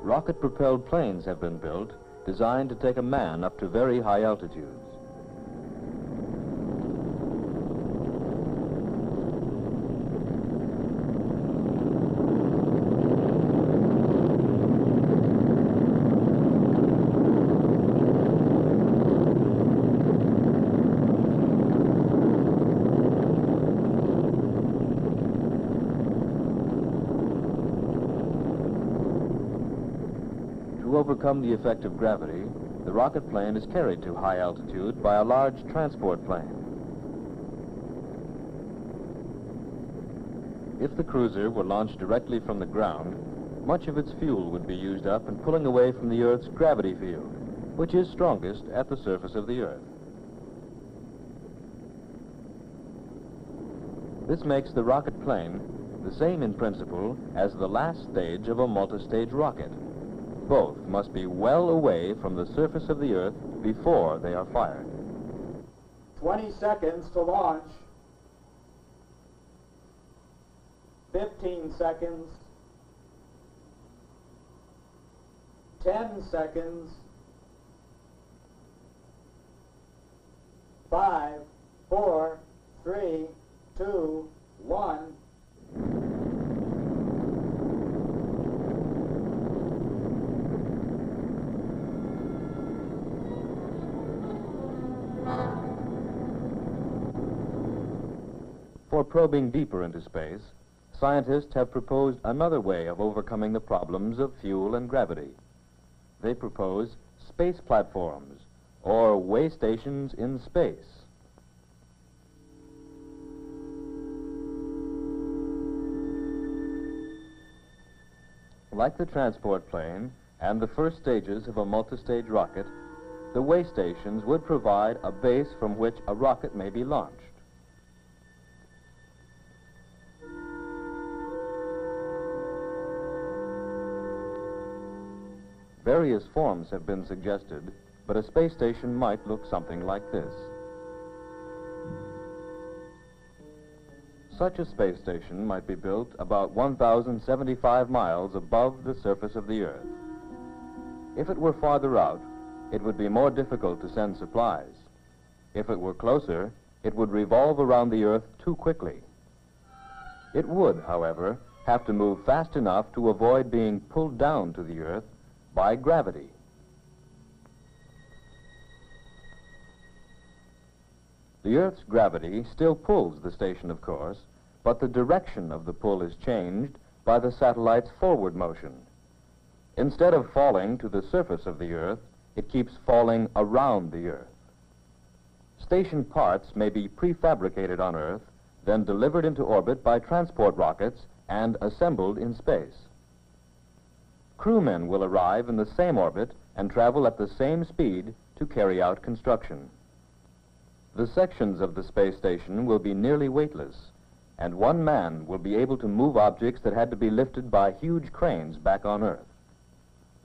Rocket-propelled planes have been built, designed to take a man up to very high altitudes. To overcome the effect of gravity, the rocket plane is carried to high altitude by a large transport plane. If the cruiser were launched directly from the ground, much of its fuel would be used up in pulling away from the Earth's gravity field, which is strongest at the surface of the Earth. This makes the rocket plane the same in principle as the last stage of a multi-stage rocket. Both must be well away from the surface of the Earth before they are fired. 20 seconds to launch. 15 seconds. 10 seconds. 5, 4, 3, 2, 1. For probing deeper into space, scientists have proposed another way of overcoming the problems of fuel and gravity. They propose space platforms, or way stations in space. Like the transport plane and the first stages of a multi-stage rocket, the way stations would provide a base from which a rocket may be launched. Various forms have been suggested, but a space station might look something like this. Such a space station might be built about 1,075 miles above the surface of the Earth. If it were farther out, it would be more difficult to send supplies. If it were closer, it would revolve around the Earth too quickly. It would, however, have to move fast enough to avoid being pulled down to the Earth by gravity. The Earth's gravity still pulls the station, of course, but the direction of the pull is changed by the satellite's forward motion. Instead of falling to the surface of the Earth, it keeps falling around the Earth. Station parts may be prefabricated on Earth, then delivered into orbit by transport rockets and assembled in space. Crewmen will arrive in the same orbit and travel at the same speed to carry out construction. The sections of the space station will be nearly weightless, and one man will be able to move objects that had to be lifted by huge cranes back on Earth.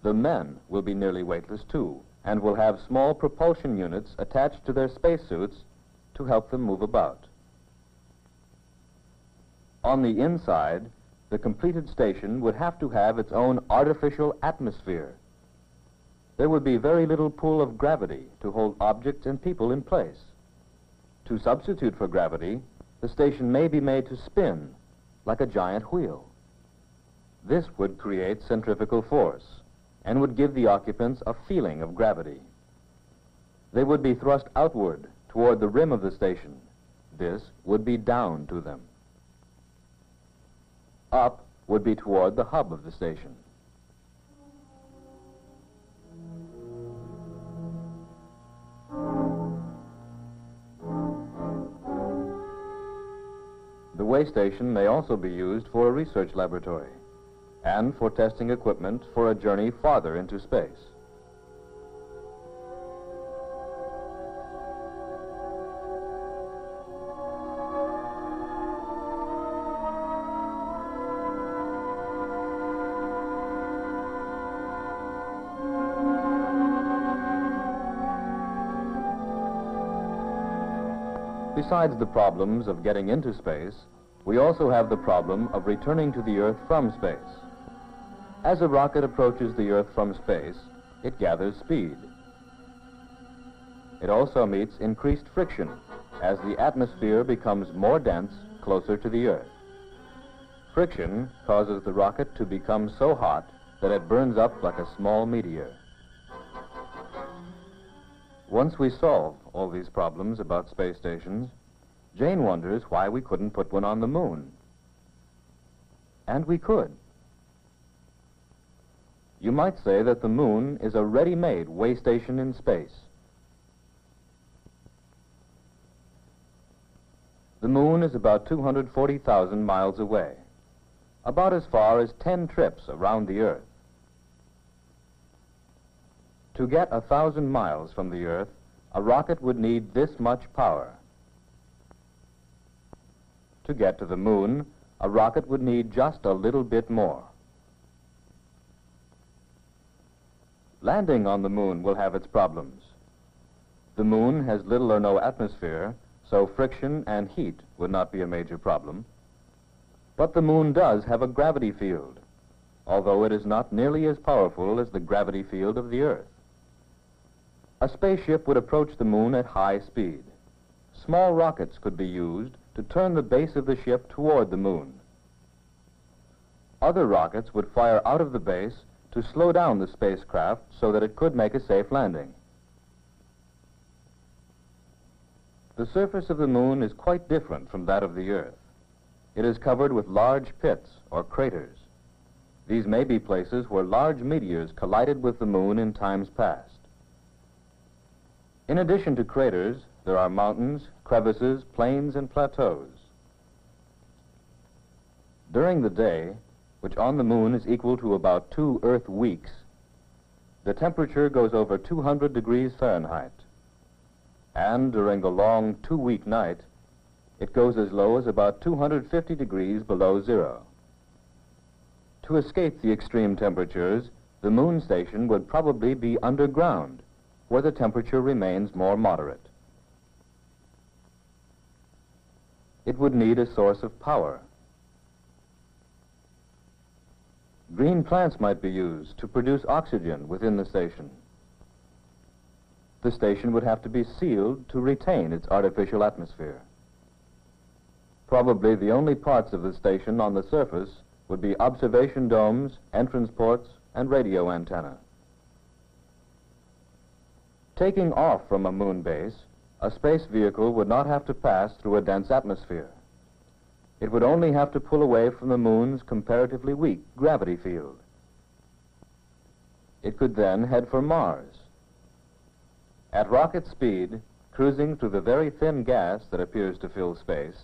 The men will be nearly weightless too, and will have small propulsion units attached to their spacesuits to help them move about. On the inside, the completed station would have to have its own artificial atmosphere. There would be very little pull of gravity to hold objects and people in place. To substitute for gravity, the station may be made to spin like a giant wheel. This would create centrifugal force and would give the occupants a feeling of gravity. They would be thrust outward toward the rim of the station. This would be down to them. Up would be toward the hub of the station. The way station may also be used for a research laboratory and for testing equipment for a journey farther into space. Besides the problems of getting into space, we also have the problem of returning to the Earth from space. As a rocket approaches the Earth from space, it gathers speed. It also meets increased friction as the atmosphere becomes more dense closer to the Earth. Friction causes the rocket to become so hot that it burns up like a small meteor. Once we solve all these problems about space stations, Jane wonders why we couldn't put one on the moon. And we could. You might say that the moon is a ready-made way station in space. The moon is about 240,000 miles away, about as far as 10 trips around the Earth. To get 1,000 miles from the Earth, a rocket would need this much power. To get to the moon, a rocket would need just a little bit more. Landing on the moon will have its problems. The moon has little or no atmosphere, so friction and heat would not be a major problem. But the moon does have a gravity field, although it is not nearly as powerful as the gravity field of the Earth. A spaceship would approach the moon at high speed. Small rockets could be used to turn the base of the ship toward the moon. Other rockets would fire out of the base to slow down the spacecraft so that it could make a safe landing. The surface of the moon is quite different from that of the Earth. It is covered with large pits or craters. These may be places where large meteors collided with the moon in times past. In addition to craters, there are mountains, crevices, plains, and plateaus. During the day, which on the moon is equal to about 2 Earth weeks, the temperature goes over 200 degrees Fahrenheit. And during the long 2-week night, it goes as low as about 250 degrees below zero. To escape the extreme temperatures, the moon station would probably be underground, where the temperature remains more moderate. It would need a source of power. Green plants might be used to produce oxygen within the station. The station would have to be sealed to retain its artificial atmosphere. Probably the only parts of the station on the surface would be observation domes, entrance ports, and radio antenna. Taking off from a moon base, a space vehicle would not have to pass through a dense atmosphere. It would only have to pull away from the moon's comparatively weak gravity field. It could then head for Mars. At rocket speed, cruising through the very thin gas that appears to fill space,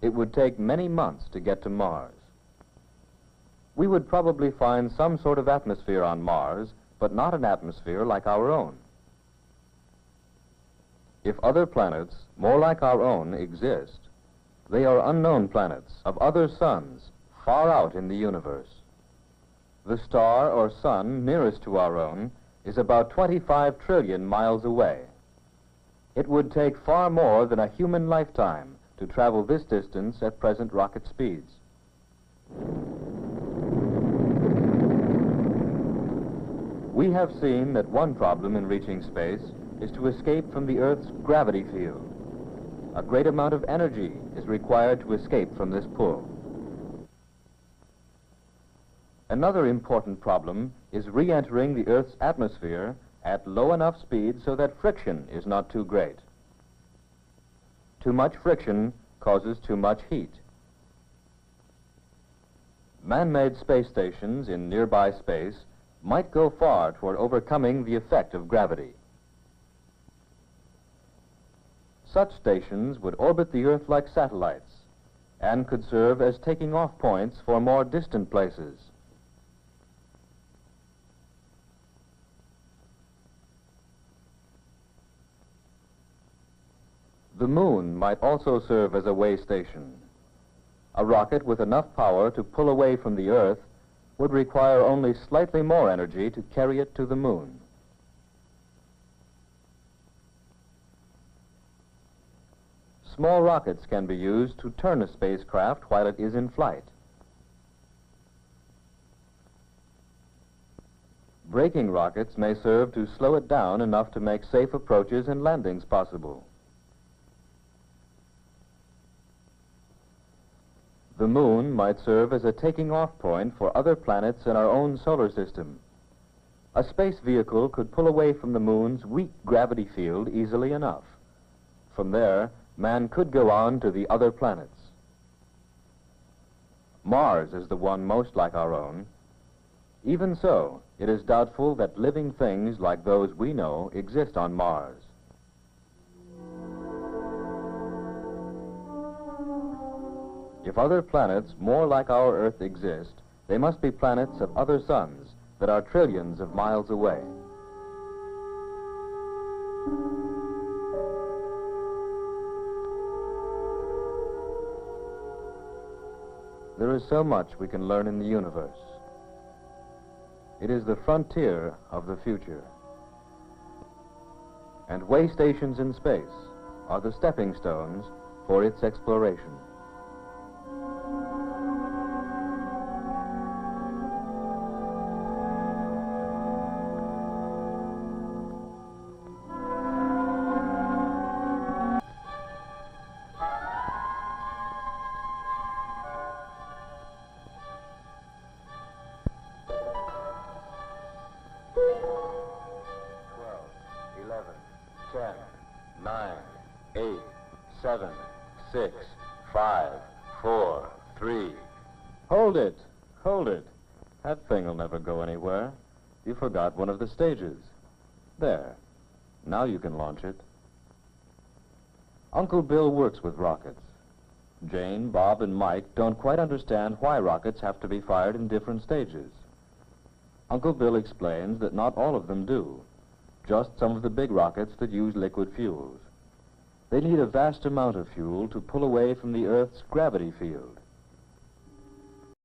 it would take many months to get to Mars. We would probably find some sort of atmosphere on Mars, but not an atmosphere like our own. If other planets, more like our own, exist, they are unknown planets of other suns far out in the universe. The star or sun nearest to our own is about 25 trillion miles away. It would take far more than a human lifetime to travel this distance at present rocket speeds. We have seen that one problem in reaching space is to escape from the Earth's gravity field. A great amount of energy is required to escape from this pull. Another important problem is re-entering the Earth's atmosphere at low enough speed so that friction is not too great. Too much friction causes too much heat. Man-made space stations in nearby space might go far toward overcoming the effect of gravity. Such stations would orbit the Earth like satellites and could serve as taking-off points for more distant places. The moon might also serve as a way station. A rocket with enough power to pull away from the Earth would require only slightly more energy to carry it to the moon. Small rockets can be used to turn a spacecraft while it is in flight. Braking rockets may serve to slow it down enough to make safe approaches and landings possible. The moon might serve as a taking-off point for other planets in our own solar system. A space vehicle could pull away from the moon's weak gravity field easily enough. From there, man could go on to the other planets. Mars is the one most like our own. Even so, it is doubtful that living things like those we know exist on Mars. If other planets more like our Earth exist, they must be planets of other suns that are trillions of miles away. There is so much we can learn in the universe. It is the frontier of the future. And way stations in space are the stepping stones for its exploration. Hold it. That thing will never go anywhere. You forgot one of the stages. There. Now you can launch it. Uncle Bill works with rockets. Jane, Bob, and Mike don't quite understand why rockets have to be fired in different stages. Uncle Bill explains that not all of them do, just some of the big rockets that use liquid fuels. They need a vast amount of fuel to pull away from the Earth's gravity field.